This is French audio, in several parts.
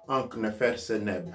Ankh Nefer Seneb.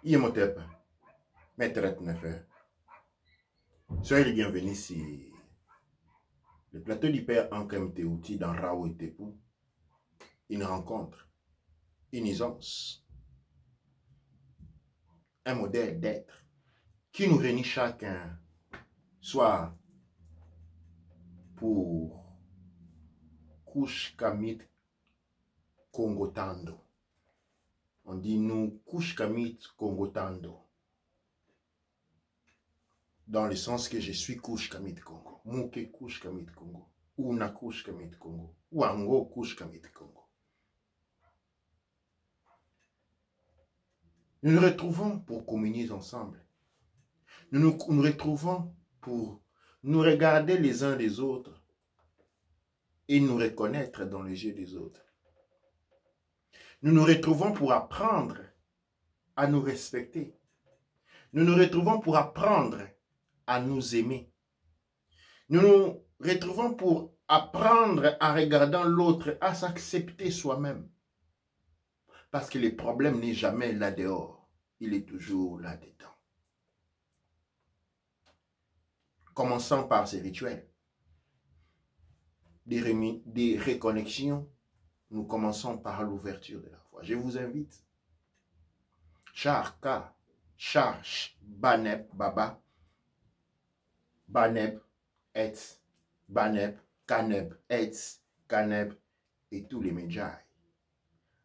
Imhotep, Maître Nefer. Soyez les bienvenus sur le plateau du Père Ankh Mteouti dans Rao et Tepou. Une rencontre, une aisance, un modèle d'être qui nous réunit chacun, soit pour Kush Kamit Kongotando. On dit nous Kush Kamit Kongotando. Dans le sens que je suis Kush Kamit Congo. Mouke Kush Kamit Congo. Ou na Kush Kamit Congo. Ou Ango Kush Kamit Congo. Nous nous retrouvons pour communier ensemble. Nous nous retrouvons pour nous regarder les uns les autres et nous reconnaître dans les yeux des autres. Nous nous retrouvons pour apprendre à nous respecter. Nous nous retrouvons pour apprendre à nous aimer. Nous nous retrouvons pour apprendre à regarder l'autre, à s'accepter soi-même. Parce que le problème n'est jamais là dehors, il est toujours là dedans. Commençons par ces rituels. Des reconnexions, nous commençons par l'ouverture de la foi. Je vous invite. Char, Ka, Char, Baneb, Baba, Baneb, Etz, Baneb, Kaneb, Etz, Kaneb et tous les Medjai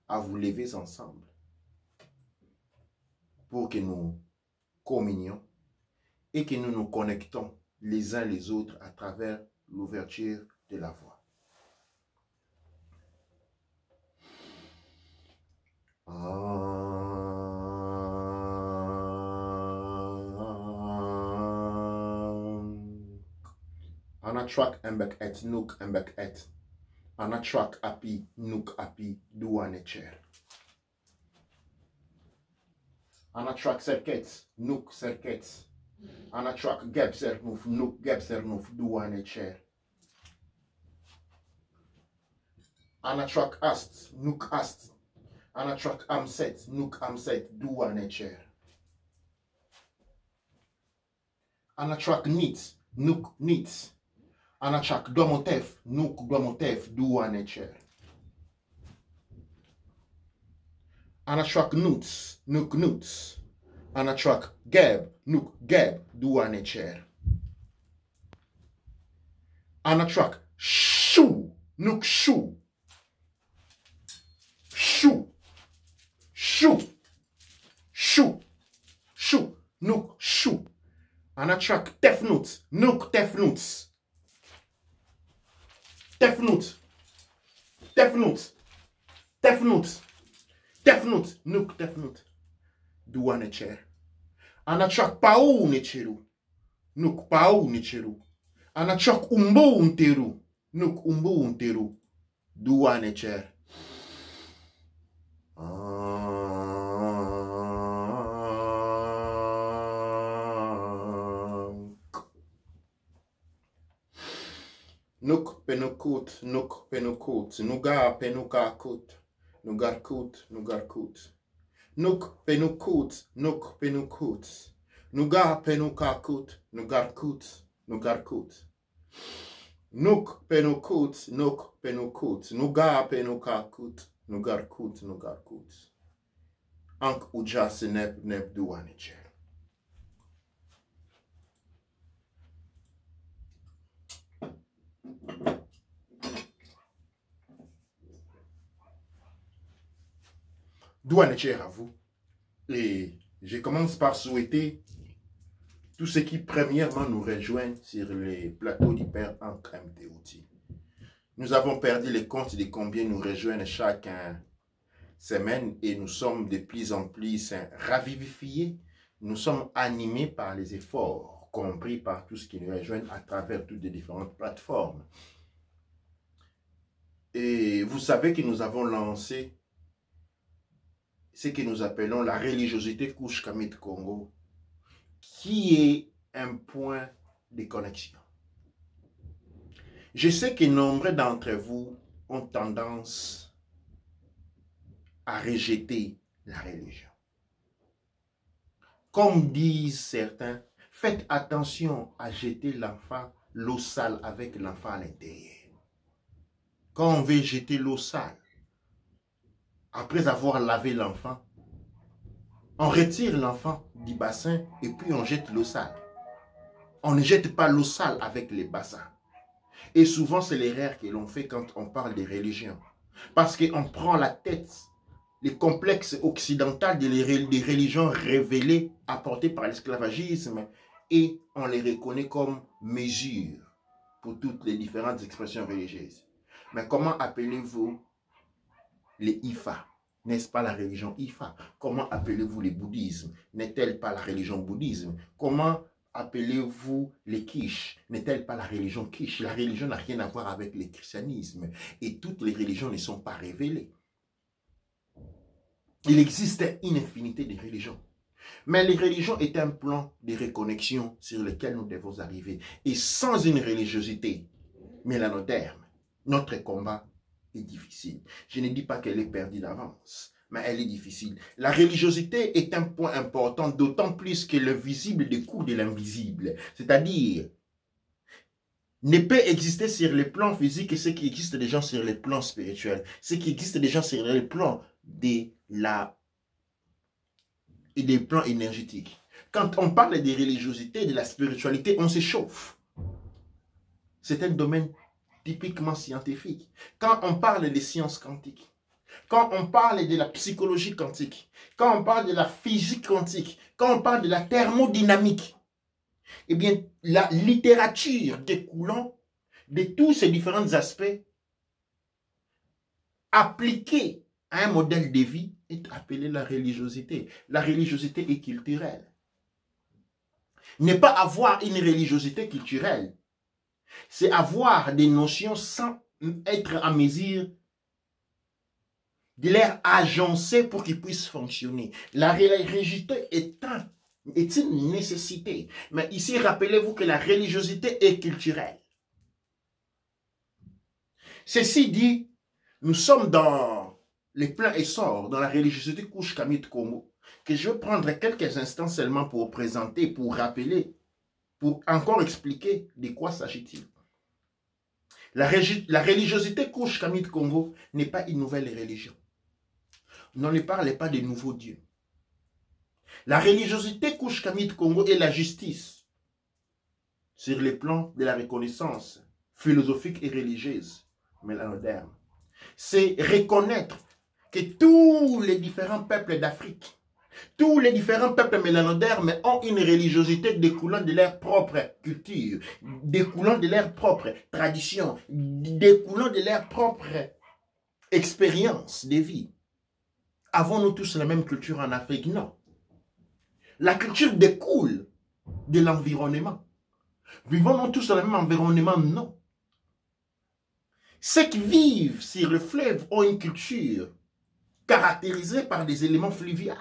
à vous lever ensemble pour que nous communions et que nous nous connectons les uns les autres à travers l'ouverture de la voix. Anatrak embek et, nuk embek et. Anatrak api, nuk api, douane cher. Anatrak serket, nuk serket. Anatrak geb sernouf, nuk geb sernouf, douane cher. Anatrak ast, nuk ast. Anatrak amset, nuk amset, douane cher. Anatrak nit, nuk nit. Anatrak domotef, nuk domotef, douane cher. Anatrak nuts, nuk nuts. Anatrak geb, nuk geb, douane cher. Anatrak chou, nuk chou. Chou, chou, chou, chou, nuk chou. Anatrak tefnout, nuk tefnout. Tefnout, tefnout, tefnout, tefnout, nuk tefnout. Douane cher. Anatrak paou necheru, nuk paou necheru. Anatrak umbo unteru, nuk umbo unteru. Douane cher. Nuk penukut, nuk penukut, nugar penukakut, nugarkut, nugarkut. Nuk penukut, nuk penukut, nugar penukakut, nugarkut, nugarkut. Nuk penukut, nuk penukut, nugar penukakut, nugarkut, nugarkut. Ank uja se nep douane cher. Douane cher à vous. Et je commence par souhaiter tous ceux qui premièrement nous rejoignent sur les plateaux d'Hyper Ancre MTOT. Nous avons perdu les comptes de combien nous rejoignent chaque semaine et nous sommes de plus en plus ravivifiés. Nous sommes animés par les efforts, compris par tous ceux qui nous rejoignent à travers toutes les différentes plateformes. Et vous savez que nous avons lancé ce que nous appelons la religiosité Couche Kamit Congo, qui est un point de connexion. Je sais que nombreux d'entre vous ont tendance à rejeter la religion. Comme disent certains, faites attention à jeter l'enfant, l'eau sale avec l'enfant à l'intérieur. Quand on veut jeter l'eau sale, après avoir lavé l'enfant, on retire l'enfant du bassin et puis on jette l'eau sale. On ne jette pas l'eau sale avec les bassins. Et souvent, c'est l'erreur que l'on fait quand on parle de religion. Parce qu'on prend la tête, les complexes occidentaux des religions révélées, apportées par l'esclavagisme, et on les reconnaît comme mesures pour toutes les différentes expressions religieuses. Mais comment appelez-vous les Ifa? N'est-ce pas la religion Ifa? Comment appelez-vous le bouddhisme? N'est-elle pas la religion bouddhisme? Comment appelez-vous les Kish? N'est-elle pas la religion Kish? La religion n'a rien à voir avec le christianisme. Et toutes les religions ne sont pas révélées. Il existe une infinité de religions. Mais les religions est un plan de reconnexion sur lequel nous devons arriver. Et sans une religiosité mélanoderme, notre combat est difficile. Je ne dis pas qu'elle est perdue d'avance, mais elle est difficile. La religiosité est un point important, d'autant plus que le visible découle de l'invisible. C'est-à-dire, ne peut exister sur le plan physique ce qui existe déjà sur le plan spirituel, ce qui existe déjà sur le plan des plans énergétiques. Quand on parle de religiosité, de la spiritualité, on s'échauffe. C'est un domaine typiquement scientifique. Quand on parle des sciences quantiques, quand on parle de la psychologie quantique, quand on parle de la physique quantique, quand on parle de la thermodynamique, eh bien, la littérature découlant de tous ces différents aspects appliqués à un modèle de vie est appelée la religiosité. La religiosité est culturelle. Ne pas avoir une religiosité culturelle C'est avoir des notions sans être en mesure de les agencer pour qu'ils puissent fonctionner. La religiosité est une nécessité. Mais ici, rappelez-vous que la religiosité est culturelle. Ceci dit, nous sommes dans les pleins essors, dans la religiosité Kush Kamit Congo, que je vais prendre quelques instants seulement pour présenter, pour rappeler, pour encore expliquer de quoi s'agit-il. La religiosité Kush Kamit Congo n'est pas une nouvelle religion. On ne parle pas de nouveaux dieux. La religiosité Kush Kamit Congo est la justice sur les plans de la reconnaissance philosophique et religieuse mélanoderne. C'est reconnaître que tous les différents peuples d'Afrique, tous les différents peuples mélanodermes ont une religiosité découlant de leur propre culture, découlant de leur propre tradition, découlant de leur propre expérience de vie. Avons-nous tous la même culture en Afrique? Non. La culture découle de l'environnement. Vivons-nous tous dans le même environnement? Non. Ceux qui vivent sur le fleuve ont une culture caractérisée par des éléments fluviaux.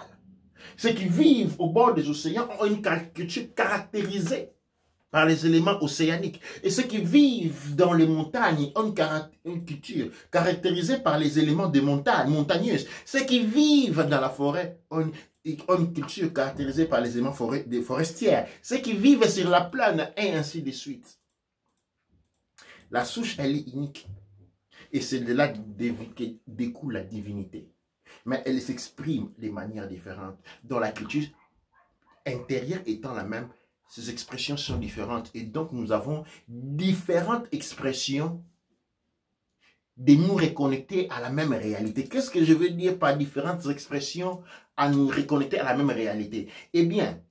Ceux qui vivent au bord des océans ont une culture caractérisée par les éléments océaniques. Et ceux qui vivent dans les montagnes ont une culture caractérisée par les éléments des montagnes, montagneuses. Ceux qui vivent dans la forêt ont une culture caractérisée par les éléments forestières. Ceux qui vivent sur la plane, et ainsi de suite. La souche, elle est unique. Et c'est de là que découle la divinité. Mais elle s'exprime de manière différente. Dans la culture intérieure étant la même, ces expressions sont différentes. Et donc, nous avons différentes expressions de nous reconnecter à la même réalité. Qu'est-ce que je veux dire par différentes expressions à nous reconnecter à la même réalité? Eh bien,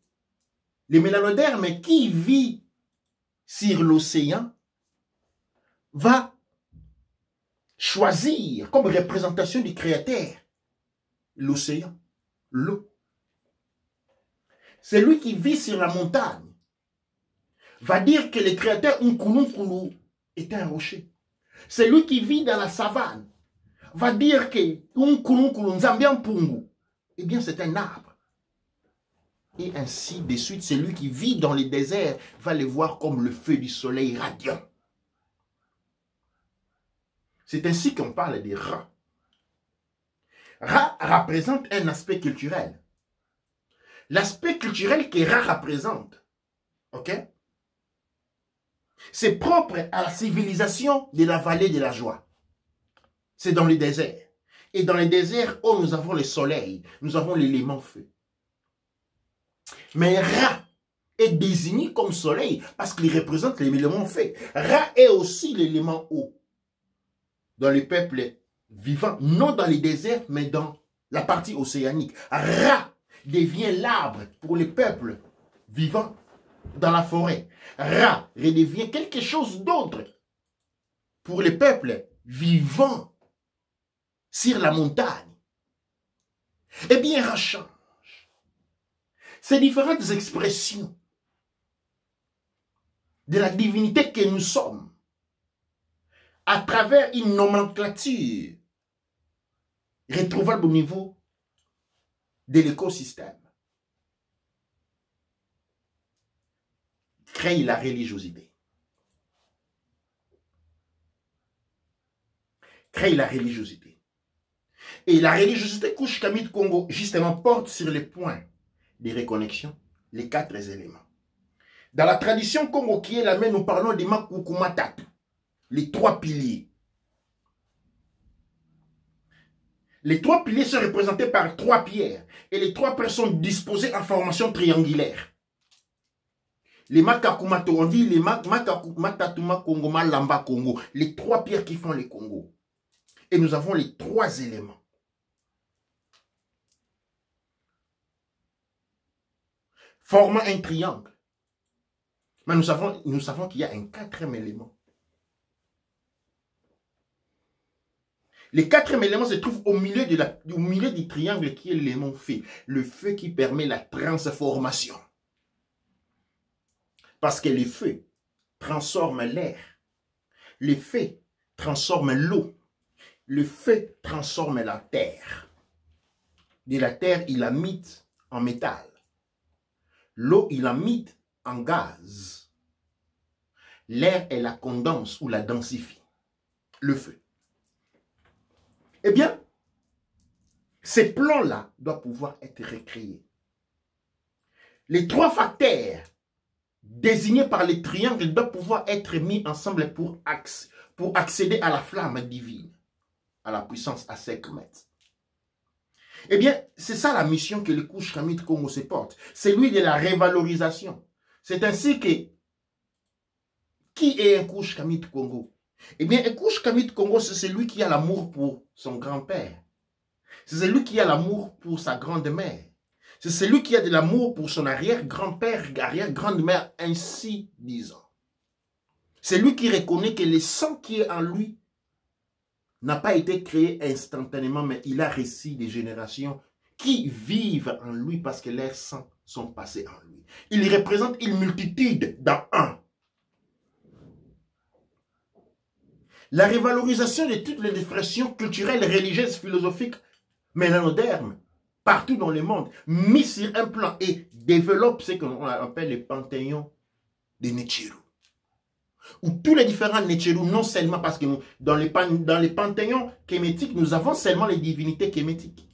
le mélanoderme qui vit sur l'océan va choisir comme représentation du Créateur l'océan, l'eau. Celui qui vit sur la montagne va dire que le Créateur Nkulu est un rocher. Celui qui vit dans la savane va dire que Nkulu Nzambian Pungu, eh bien c'est un arbre. Et ainsi de suite, celui qui vit dans les déserts va le voir comme le feu du soleil radiant. C'est ainsi qu'on parle des rats. Ra représente un aspect culturel. L'aspect culturel que Ra représente, ok, c'est propre à la civilisation de la vallée de la joie. C'est dans les déserts. Et dans les déserts, où nous avons le soleil, nous avons l'élément feu. Mais Ra est désigné comme soleil parce qu'il représente l'élément feu. Ra est aussi l'élément eau. Dans les peuples vivants, non dans les déserts, mais dans la partie océanique. Ra devient l'arbre pour les peuples vivants dans la forêt. Ra redevient quelque chose d'autre pour les peuples vivants sur la montagne. Eh bien, Ra change. Ces différentes expressions de la divinité que nous sommes à travers une nomenclature retrouvable au niveau de l'écosystème, crée la religiosité. Crée la religiosité. Et la religiosité Kush Kamit Congo, justement, porte sur les points de reconnexion, les 4 éléments. Dans la tradition Congo qui est la même, nous parlons des Makukumatatu, les 3 piliers. Les 3 piliers sont représentés par 3 pierres. Et les 3 pierres sont disposées en formation triangulaire. Les Makakumato, on dit les Makakumatatuma Congo, Malamba Congo. Les 3 pierres qui font les Congo. Et nous avons les 3 éléments. Formant un triangle. Mais nous savons qu'il y a un 4e élément. Les 4e élément se trouvent au milieu du triangle qui est l'élément feu. Le feu qui permet la transformation. Parce que le feu transforme l'air Le feu transforme l'eau. Le feu transforme la terre. De la terre, il la mit en métal. L'eau, il la mit en gaz. L'air, elle la condense ou la densifie. Le feu. Eh bien, ces plans-là doivent pouvoir être recréés. Les trois facteurs désignés par les triangles doivent pouvoir être mis ensemble pour accéder à la flamme divine, à la puissance à 5 mètres. Eh bien, c'est ça la mission que le Kush Kamit Congo se porte. C'est lui de la révalorisation. C'est ainsi que, qui est un Kush Kamit Congo? Eh bien, un Kush Kamit Congo, c'est celui qui a l'amour pour son grand-père. C'est celui qui a l'amour pour sa grande-mère. C'est celui qui a de l'amour pour son arrière-grand-père, arrière-grande-mère, ainsi disant. C'est lui qui reconnaît que le sang qui est en lui n'a pas été créé instantanément, mais il a reçu des générations qui vivent en lui parce que leurs sangs sont passés en lui. Il représente une multitude dans un. La révalorisation de toutes les expressions culturelles, religieuses, philosophiques, mélanodermes, partout dans le monde, mis sur un plan et développe ce qu'on appelle le panthéon de Nichiru. Où tous les différents Nichiru, non seulement parce que nous, dans les panthéons kémétiques, nous avons seulement les divinités kémétiques.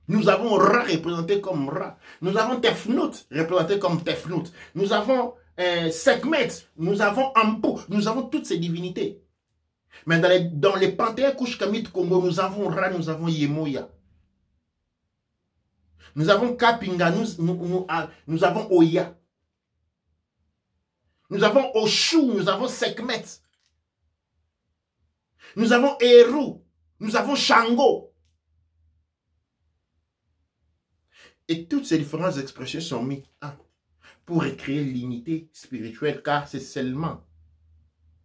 Nous avons Ra représenté comme Ra. Nous avons Tefnut représenté comme Tefnut. Nous avons Sekhmet, nous avons Ampu, nous avons toutes ces divinités. Mais dans les panthéons Kush Kamit Congo, nous avons Ra, nous avons Yemoya. Nous avons Kapinga, nous avons Oya. Nous avons Oshu, nous avons Sekhmet. Nous avons Eru, nous avons Shango. Et toutes ces différentes expressions sont mises pour recréer l'unité spirituelle, car c'est seulement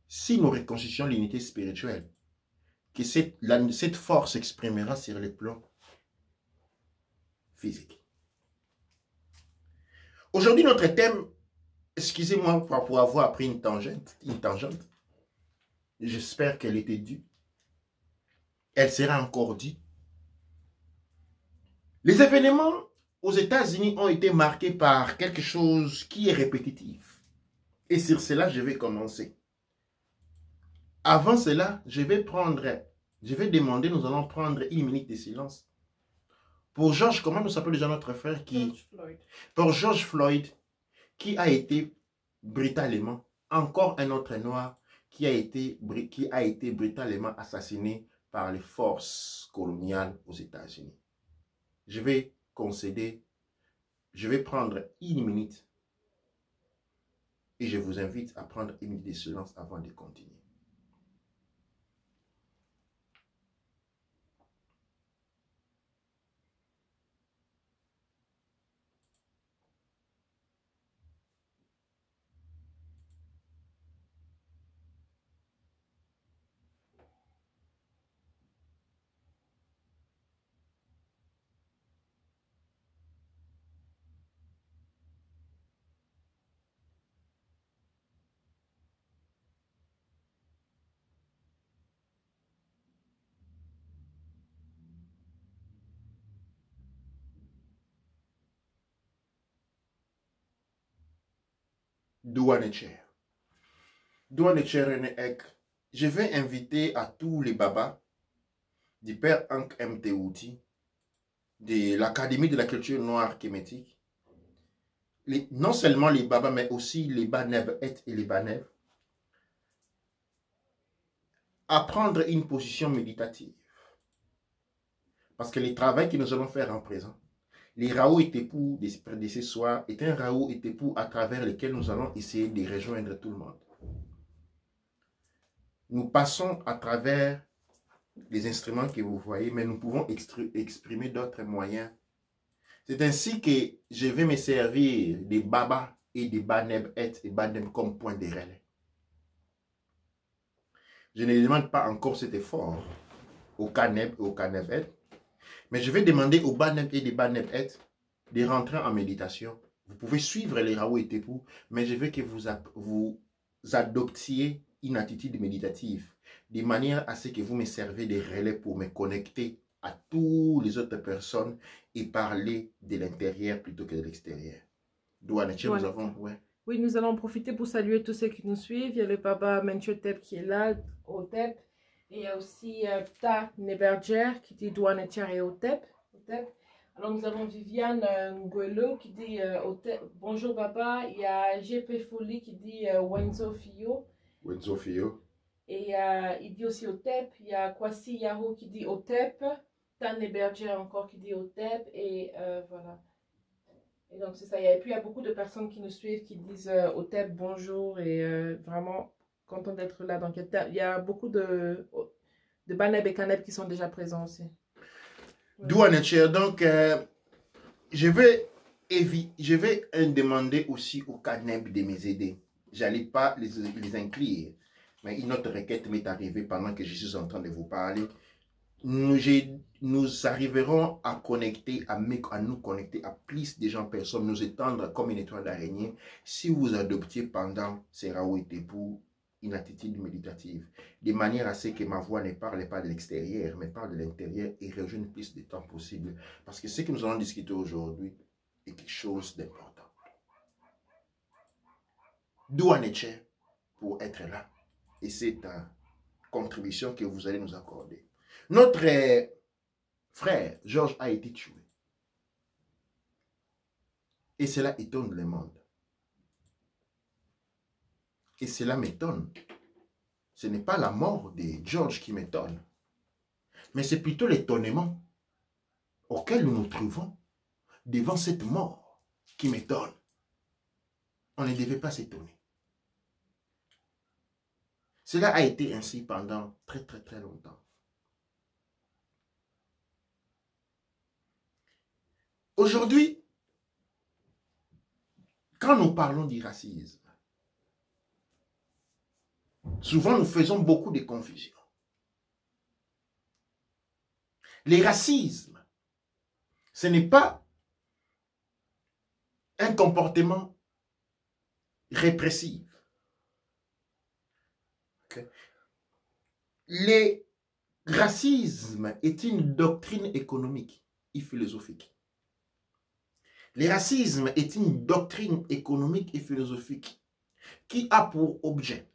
si nous reconstituons l'unité spirituelle que cette force s'exprimera sur les plans physiques. Aujourd'hui, notre thème, excusez-moi pour avoir pris une tangente, j'espère qu'elle était due, elle sera encore due. Les événements aux États-Unis ont été marqués par quelque chose qui est répétitif. Et sur cela, je vais commencer. Avant cela, je vais demander, nous allons prendre une minute de silence. Pour George, comment nous s'appelle déjà notre frère pour George Floyd, qui a été brutalement, encore un autre noir, qui a été brutalement assassiné par les forces coloniales aux États-Unis. Je vais concéder, je vais prendre une minute et je vous invite à prendre une minute de silence avant de continuer. Douanecher. Je vais inviter à tous les babas du père Hank M. Teouti, de l'Académie de la culture noire kémétique, non seulement les babas, mais aussi les Baneb et les Baneb, à prendre une position méditative. Parce que le travail que nous allons faire en présent, les Rao et Tepou de ce soir est un Rao et Tepou à travers lesquels nous allons essayer de rejoindre tout le monde. Nous passons à travers les instruments que vous voyez, mais nous pouvons exprimer d'autres moyens. C'est ainsi que je vais me servir des Baba et des Baneb et Baneb comme point de relais. Je ne demande pas encore cet effort au Kaneb et au Kaneb, mais je vais demander aux Baneb et des Baneb de rentrer en méditation. Vous pouvez suivre les Rao et Tepou, mais je veux que vous adoptiez une attitude méditative, de manière à ce que vous me servez de relais pour me connecter à toutes les autres personnes et parler de l'intérieur plutôt que de l'extérieur. Douanetia, nous avons... Ouais. Oui, nous allons en profiter pour saluer tous ceux qui nous suivent. Il y a le Baba Menchotep qui est là, Otep. Et il y a aussi Pta Neberger qui dit Douanetia et Otep. Alors nous avons Viviane Nguelung qui dit Otep, bonjour Baba. Il y a GP Folie qui dit Wenzo Fio. Wenzo Fio. Et il dit aussi Otep. Il y a Kwasi Yahoo qui dit Otep. Pta Neberger encore qui dit Otep. Et voilà. Et donc c'est ça. Et puis il y a beaucoup de personnes qui nous suivent qui disent Otep bonjour et vraiment content d'être là. Donc il y a beaucoup de Baneb et Caneb qui sont déjà présents aussi. Ouais. Donc je vais demander aussi au Caneb de m'aider. J'allais pas les inclure, mais une autre requête m'est arrivée pendant que je suis en train de vous parler. Nous arriverons à nous connecter à plus de gens, personnes, nous étendre comme une étoile d'araignée si vous adoptiez pendant ces Raoult et pour une attitude méditative, de manière à ce que ma voix ne parle pas de l'extérieur, mais parle de l'intérieur et rejoigne plus de temps possible. Parce que ce que nous allons discuter aujourd'hui est quelque chose d'important. D'où en est-il pour être là? Et c'est ta contribution que vous allez nous accorder. Notre frère Georges a été tué. Et cela étonne le monde. Et cela m'étonne. Ce n'est pas la mort de Georges qui m'étonne, mais c'est plutôt l'étonnement auquel nous nous trouvons devant cette mort qui m'étonne. On ne devait pas s'étonner. Cela a été ainsi pendant très très très longtemps. Aujourd'hui, quand nous parlons du racisme, souvent nous faisons beaucoup de confusion. Le racisme, ce n'est pas un comportement répressif. Okay. Le racisme est une doctrine économique et philosophique. Le racisme est une doctrine économique et philosophique qui a pour objet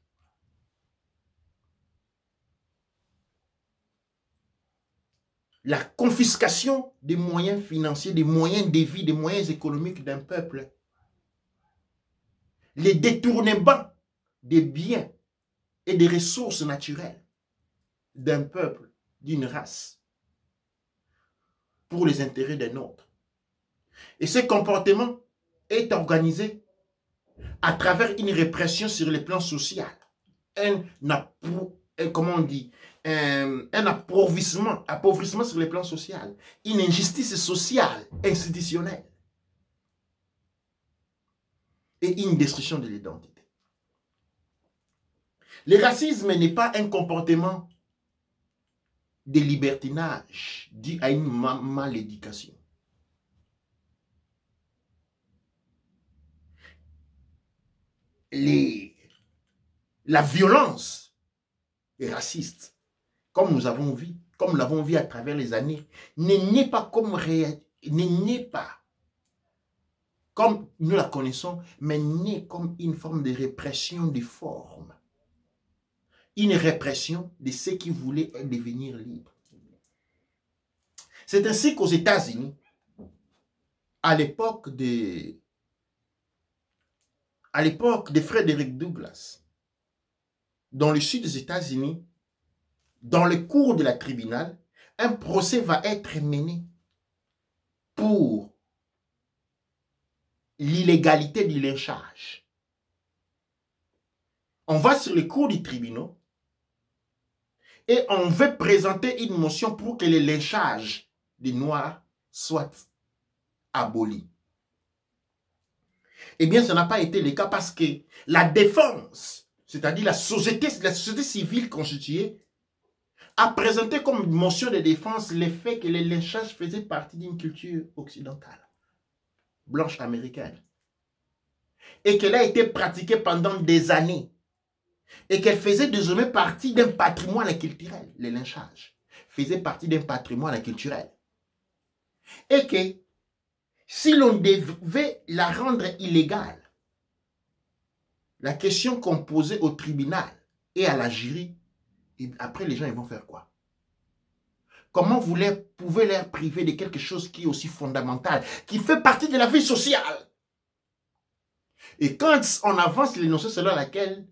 la confiscation des moyens financiers, des moyens de vie, des moyens économiques d'un peuple, le détournement des biens et des ressources naturelles d'un peuple, d'une race, pour les intérêts d'un autre. Et ce comportement est organisé à travers une répression sur le plan social, un appauvrissement sur le plan social, une injustice sociale, institutionnelle et une destruction de l'identité. Le racisme n'est pas un comportement de libertinage dû à une malédication. La violence raciste, comme nous l'avons vu à travers les années, n'est pas comme nous la connaissons, mais n'est comme une forme de répression des formes. Une répression de ceux qui voulaient devenir libres. C'est ainsi qu'aux États-Unis, à l'époque de Frederick Douglass, dans le sud des États-Unis, dans le cours de la tribunal, un procès va être mené pour l'illégalité du lynchage. On va sur le cours du tribunal et on veut présenter une motion pour que le lynchage des Noirs soit aboli. Eh bien, ça n'a pas été le cas parce que la défense, c'est-à-dire la société civile constituée, a présenté comme motion de défense le fait que le lynchage faisait partie d'une culture occidentale, blanche américaine, et qu'elle a été pratiquée pendant des années et qu'elle faisait désormais partie d'un patrimoine culturel. Les lynchages faisaient partie d'un patrimoine culturel. Et que si l'on devait la rendre illégale, la question qu'on posait au tribunal et à la jury, et après les gens ils vont faire quoi? Comment vous pouvez les priver de quelque chose qui est aussi fondamental, qui fait partie de la vie sociale? Et quand on avance l'énoncé selon laquelle,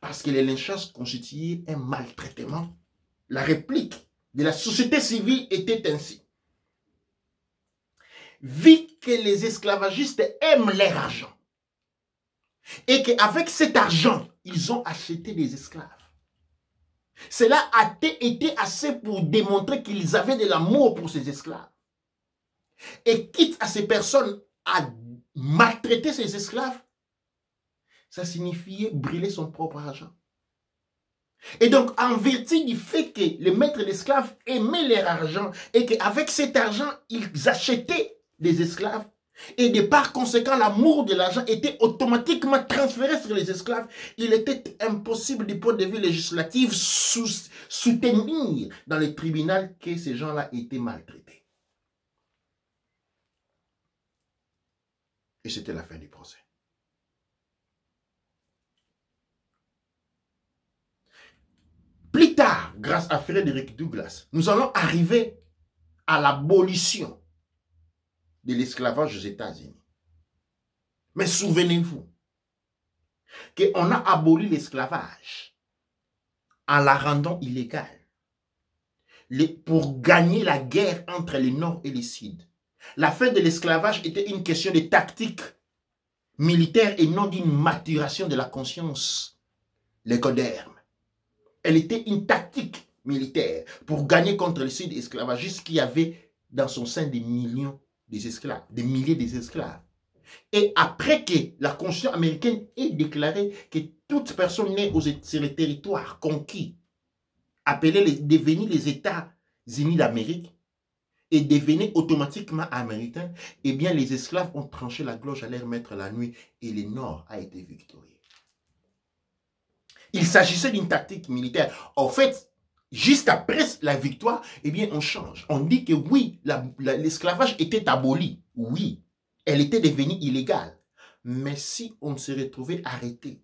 parce que les lynchages constituaient un maltraitement, la réplique de la société civile était ainsi. Vu que les esclavagistes aiment leur argent, et qu'avec cet argent, ils ont acheté des esclaves, cela a été assez pour démontrer qu'ils avaient de l'amour pour ces esclaves. Et quitte à ces personnes à maltraiter ces esclaves, ça signifiait brûler son propre argent. Et donc, en vertu du fait que les maîtres d'esclaves aimaient leur argent et qu'avec cet argent, ils achetaient des esclaves, et de par conséquent, l'amour de l'argent était automatiquement transféré sur les esclaves, il était impossible du point de vue législatif soutenir dans le tribunal que ces gens-là étaient maltraités. Et c'était la fin du procès. Plus tard, grâce à Frederick Douglass, nous allons arriver à l'abolition de l'esclavage aux États-Unis. Mais souvenez-vous qu'on a aboli l'esclavage en la rendant illégale pour gagner la guerre entre le Nord et le Sud. La fin de l'esclavage était une question de tactique militaire et non d'une maturation de la conscience légoderme. Elle était une tactique militaire pour gagner contre le Sud esclavagiste qui avait dans son sein des millions des esclaves, des milliers d'esclaves. Et après que la Constitution américaine ait déclaré que toute personne née sur les territoires conquis, appelés devenir les États-Unis d'Amérique, et devenaient automatiquement américains, eh bien les esclaves ont tranché la gorge à leur maître la nuit et le Nord a été victorieux. Il s'agissait d'une tactique militaire. En fait, juste après la victoire, eh bien, on change. On dit que oui, l'esclavage était aboli. Oui, elle était devenue illégale. Mais si on se retrouvait arrêté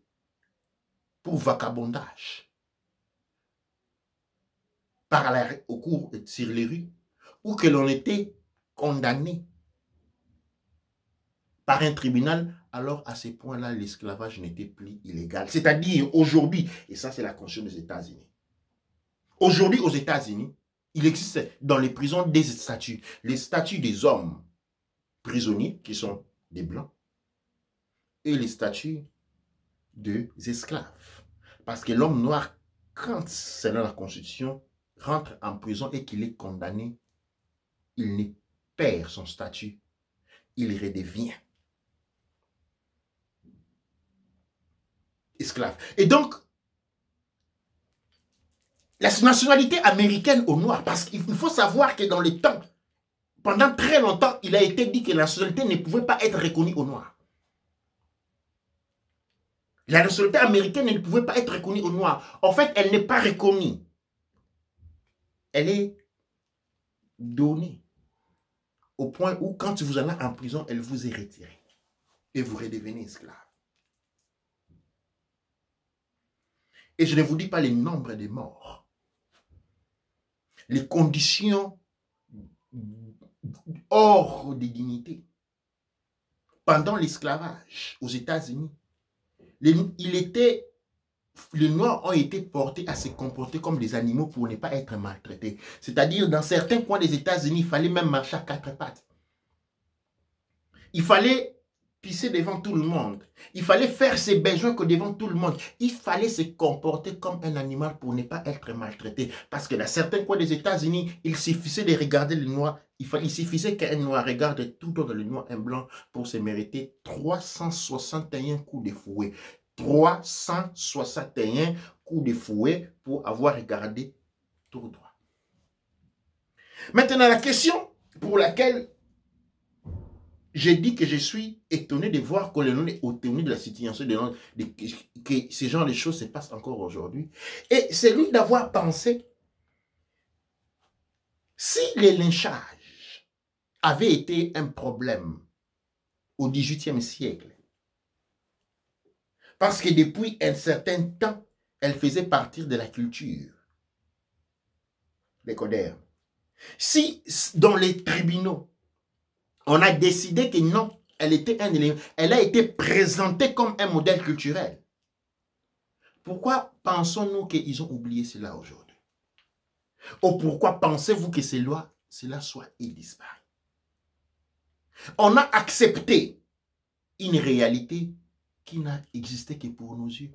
pour vagabondage au cours sur les rues, ou que l'on était condamné par un tribunal, alors à ce point-là, l'esclavage n'était plus illégal. C'est-à-dire aujourd'hui, et ça c'est la Constitution des États-Unis. Aujourd'hui aux États-Unis, il existe dans les prisons des statuts. Les statuts des hommes prisonniers, qui sont des blancs, et les statuts des esclaves. Parce que l'homme noir, quand selon la Constitution, rentre en prison et qu'il est condamné, il ne perd son statut, il redevient esclave. Et donc, la nationalité américaine aux Noirs, parce qu'il faut savoir que dans le temps, pendant très longtemps, il a été dit que la nationalité ne pouvait pas être reconnue aux Noirs. La nationalité américaine ne pouvait pas être reconnue aux Noirs. En fait, elle n'est pas reconnue. Elle est donnée au point où, quand vous allez en prison, elle vous est retirée. Et vous redevenez esclave. Et je ne vous dis pas les nombres de morts. Les conditions hors de dignité. Pendant l'esclavage aux États-Unis, les Noirs ont été portés à se comporter comme des animaux pour ne pas être maltraités. C'est-à-dire, dans certains coins des États-Unis, il fallait même marcher à quatre pattes. Il fallait pisser devant tout le monde. Il fallait faire ses besoins que devant tout le monde. Il fallait se comporter comme un animal pour ne pas être maltraité. Parce que dans certains coins des États-Unis, il suffisait de regarder les Noirs. Il suffisait qu'un Noir regarde tout dans le Noir, un Blanc, pour se mériter 361 coups de fouet. 361 coups de fouet pour avoir regardé tout droit. Maintenant, la question pour laquelle j'ai dit que je suis étonné de voir qu'on est étonné de la situation que ce genre de choses se passent encore aujourd'hui. Et c'est lui d'avoir pensé, si les lynchages avaient été un problème au XVIIIe siècle, parce que depuis un certain temps, elle faisait partie de la culture des Codères. Si dans les tribunaux, on a décidé que non, elle était un élément, elle a été présentée comme un modèle culturel. Pourquoi pensons-nous qu'ils ont oublié cela aujourd'hui? Ou pourquoi pensez-vous que cela soit disparu? On a accepté une réalité qui n'a existé que pour nos yeux.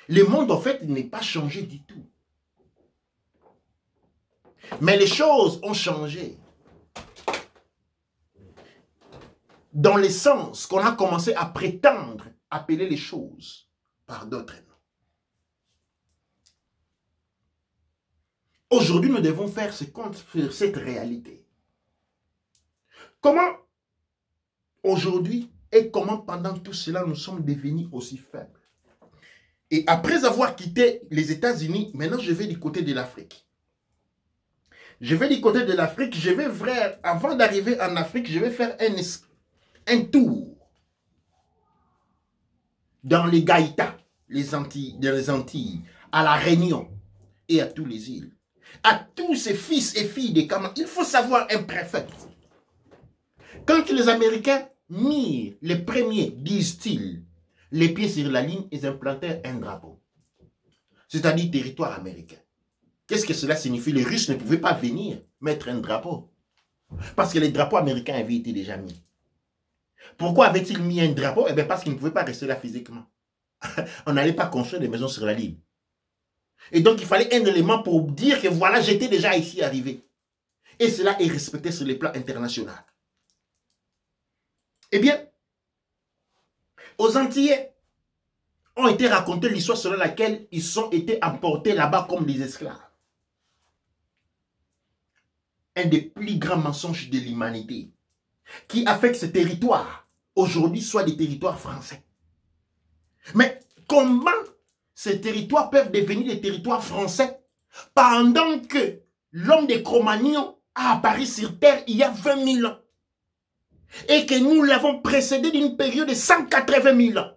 Le monde, en fait, n'est pas changé du tout. Mais les choses ont changé. Dans le sens qu'on a commencé à prétendre appeler les choses par d'autres noms. Aujourd'hui, nous devons faire ce compte sur cette réalité. Comment aujourd'hui et comment pendant tout cela nous sommes devenus aussi faibles? Et après avoir quitté les États-Unis, maintenant je vais du côté de l'Afrique. Je vais du côté de l'Afrique, je vais vrai, avant d'arriver en Afrique, je vais faire un tour dans les Gaïtas, dans les Antilles, à la Réunion et à tous les îles. À tous ces fils et filles des Camarades, il faut savoir un préfet. Quand les Américains mirent les premiers, disent-ils, les pieds sur la ligne, ils implantèrent un drapeau. C'est-à-dire territoire américain. Qu'est-ce que cela signifie? Les Russes ne pouvaient pas venir mettre un drapeau. Parce que les drapeaux américains avaient été déjà mis. Pourquoi avaient-ils mis un drapeau? Eh bien parce qu'ils ne pouvaient pas rester là physiquement. On n'allait pas construire des maisons sur la ligne. Et donc il fallait un élément pour dire que voilà, j'étais déjà ici arrivé. Et cela est respecté sur le plan international. Eh bien, aux Antillais, ont été raconté l'histoire selon laquelle ils ont été emportés là-bas comme des esclaves. Un des plus grands mensonges de l'humanité qui a fait que ces territoires aujourd'hui soient des territoires français. Mais comment ces territoires peuvent devenir des territoires français pendant que l'homme de Cro-Magnon a apparu sur terre il y a 20 000 ans et que nous l'avons précédé d'une période de 180 000 ans?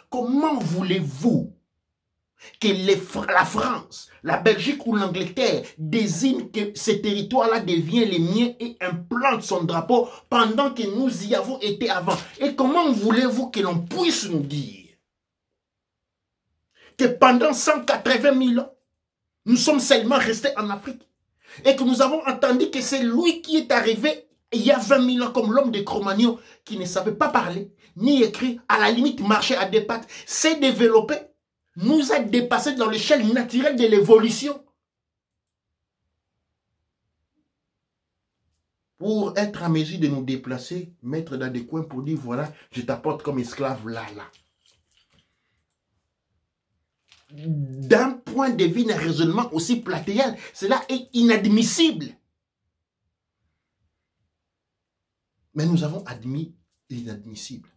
Comment voulez-vous que la France, la Belgique ou l'Angleterre désignent que ces territoires-là deviennent les miens et implantent son drapeau pendant que nous y avons été avant? Et comment voulez-vous que l'on puisse nous dire que pendant 180 000 ans, nous sommes seulement restés en Afrique et que nous avons entendu que c'est lui qui est arrivé il y a 20 000 ans comme l'homme de Cro-Magnon qui ne savait pas parler ni écrire, à la limite marcher à deux pattes, s'est développé, nous a dépassé dans l'échelle naturelle de l'évolution. Pour être en mesure de nous déplacer, mettre dans des coins pour dire voilà, je t'apporte comme esclave là. D'un point de vue, d'un raisonnement aussi platéal, cela est inadmissible. Mais nous avons admis l'inadmissible.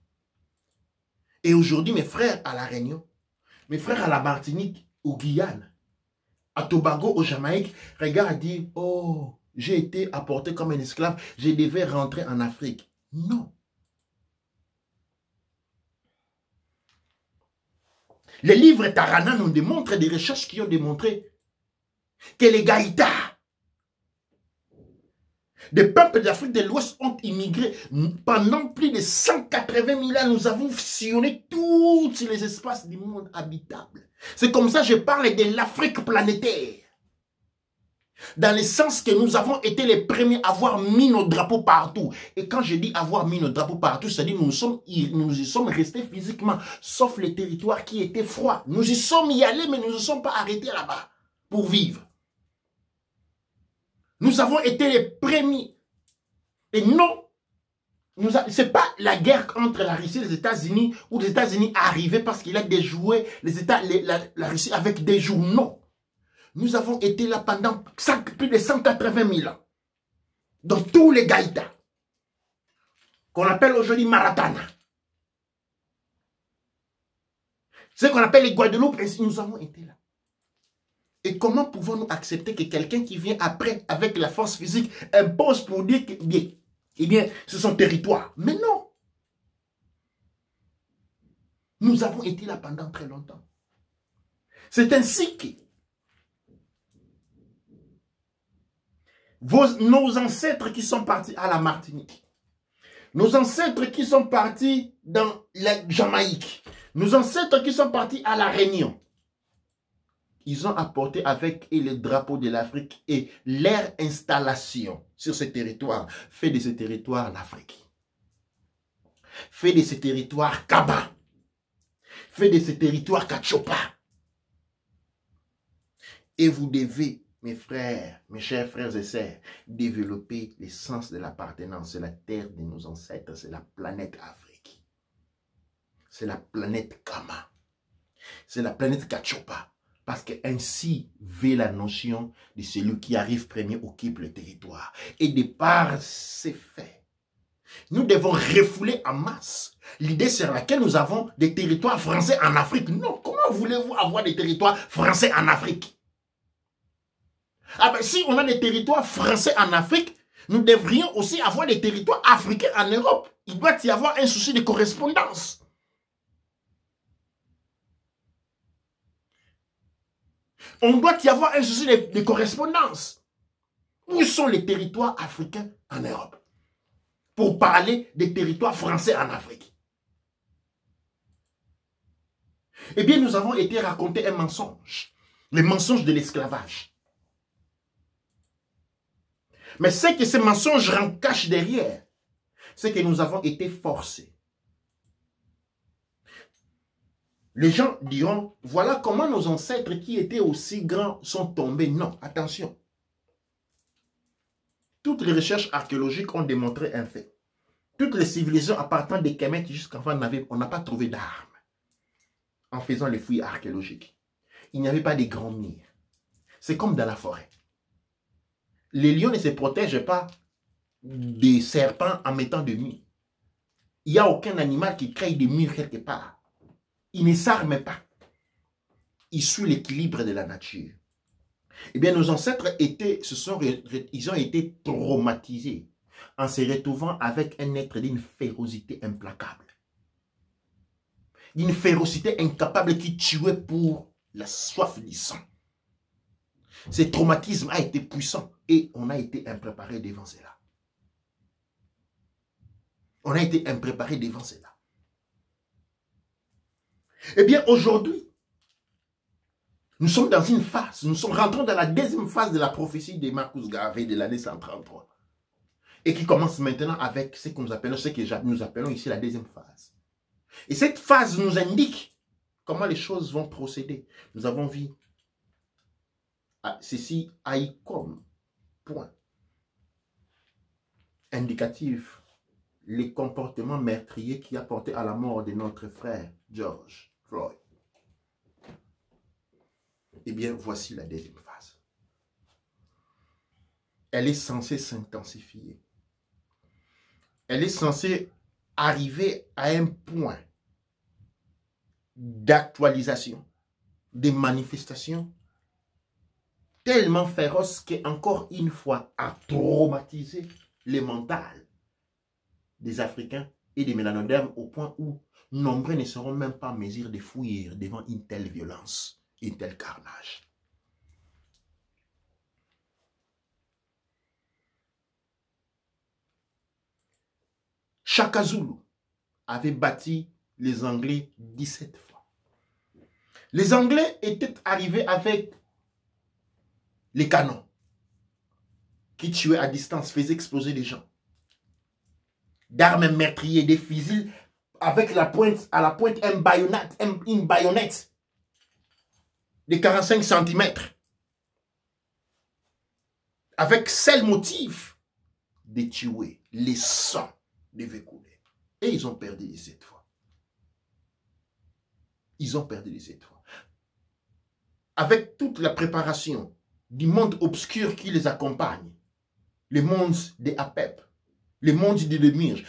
Et aujourd'hui, mes frères à La Réunion, mes frères à la Martinique, au Guyane, à Tobago, au Jamaïque, regardent et disent, oh, j'ai été apporté comme un esclave, je devais rentrer en Afrique. Non. Les livres Tarana nous démontrent des recherches qui ont démontré que les Gaïtas, des peuples d'Afrique de l'Ouest ont immigré pendant plus de 180 000 ans. Nous avons sillonné tous les espaces du monde habitable. C'est comme ça que je parle de l'Afrique planétaire. Dans le sens que nous avons été les premiers à avoir mis nos drapeaux partout. Et quand je dis avoir mis nos drapeaux partout, c'est-à-dire nous y sommes restés physiquement, sauf les territoires qui étaient froids. Nous y sommes y allés, mais nous ne nous sommes pas arrêtés là-bas pour vivre. Nous avons été les premiers. Et non, ce n'est pas la guerre entre la Russie et les États-Unis où les États-Unis arrivaient parce qu'il a déjoué la Russie avec des jours. Non. Nous avons été là pendant plus de 180 000 ans. dans tous les gaïtas, qu'on appelle aujourd'hui Maratana. Ce qu'on appelle les Guadeloupe, nous avons été là. Et comment pouvons-nous accepter que quelqu'un qui vient après, avec la force physique, impose pour dire que, bien, eh bien, c'est son territoire? Mais non. Nous avons été là pendant très longtemps. C'est ainsi que nos ancêtres qui sont partis à la Martinique, nos ancêtres qui sont partis dans la Jamaïque, nos ancêtres qui sont partis à la Réunion, ils ont apporté avec eux le drapeau de l'Afrique et leur installation sur ce territoire fait de ce territoire l'Afrique. Fait de ce territoire Kaba. Fait de ce territoire Kachopa. Et vous devez, mes frères, mes chers frères et sœurs, développer le sens de l'appartenance. C'est la terre de nos ancêtres, c'est la planète Afrique. C'est la planète Kama. C'est la planète Kachopa. Parce que ainsi veut la notion de celui qui arrive premier occupe le territoire. Et de par ces faits, nous devons refouler en masse l'idée sur laquelle nous avons des territoires français en Afrique. Non, comment voulez-vous avoir des territoires français en Afrique? Ah ben, si on a des territoires français en Afrique, nous devrions aussi avoir des territoires africains en Europe. Il doit y avoir un souci de correspondance. On doit y avoir un souci de correspondance. Où sont les territoires africains en Europe? Pour parler des territoires français en Afrique. Eh bien, nous avons été raconter un mensonge. Le mensonge de l'esclavage. Mais ce que ce mensonge cache derrière, c'est que nous avons été forcés. Les gens diront, voilà comment nos ancêtres qui étaient aussi grands sont tombés. Non, attention. Toutes les recherches archéologiques ont démontré un fait. Toutes les civilisations à partir des Kemet jusqu'à fin, on n'a pas trouvé d'armes en faisant les fouilles archéologiques. Il n'y avait pas de grands murs. C'est comme dans la forêt. Les lions ne se protègent pas des serpents en mettant des murs. Il n'y a aucun animal qui crée des murs quelque part. Il ne s'arme pas. Il suit l'équilibre de la nature. Eh bien, nos ancêtres ils ont été traumatisés en se retrouvant avec un être d'une férocité implacable. D'une férocité incapable qui tuait pour la soif du sang. Ce traumatisme a été puissant et on a été impréparé devant cela. On a été impréparé devant cela. Eh bien, aujourd'hui, nous sommes dans une phase, nous sommes rentrés dans la deuxième phase de la prophétie de Marcus Garvey de l'année 133. Et qui commence maintenant avec ce que nous appelons ici la deuxième phase. Et cette phase nous indique comment les choses vont procéder. Nous avons vu ceci comme point indicatif les comportements meurtriers qui a porté à la mort de notre frère George Floyd. Eh bien, voici la deuxième phase. Elle est censée s'intensifier. Elle est censée arriver à un point d'actualisation, des manifestations tellement féroces qu'encore une fois a traumatisé les mentales des Africains et des mélanodermes au point où nombreux ne seront même pas en mesure de fuir devant une telle violence, un tel carnage. Shaka Zulu avait battu les Anglais 17 fois. Les Anglais étaient arrivés avec les canons qui tuaient à distance, faisaient exploser les gens. D'armes meurtrières, des fusils avec à la pointe une baïonnette de 45 cm. Avec seul motif de tuer. Les sangs devaient couler. Et ils ont perdu cette fois. Ils ont perdu cette fois. Avec toute la préparation du monde obscur qui les accompagne, les mondes des APEP, les mondes de Demirge.